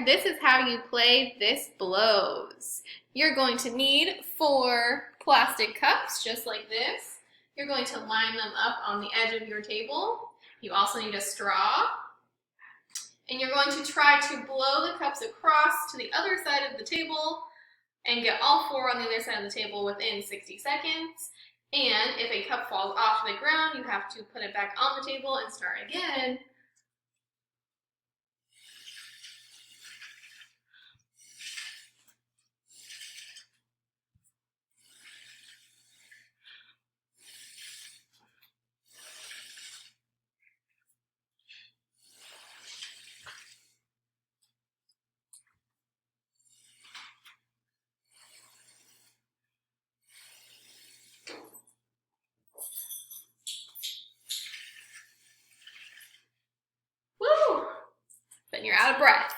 this is how you play This Blows. You're going to need 4 plastic cups, just like this. You're going to line them up on the edge of your table. You also need a straw. And you're going to try to blow the cups across to the other side of the table and get all 4 on the other side of the table within 60 seconds. And if a cup falls off to the ground, you have to put it back on the table and start again. Woo! But you're out of breath.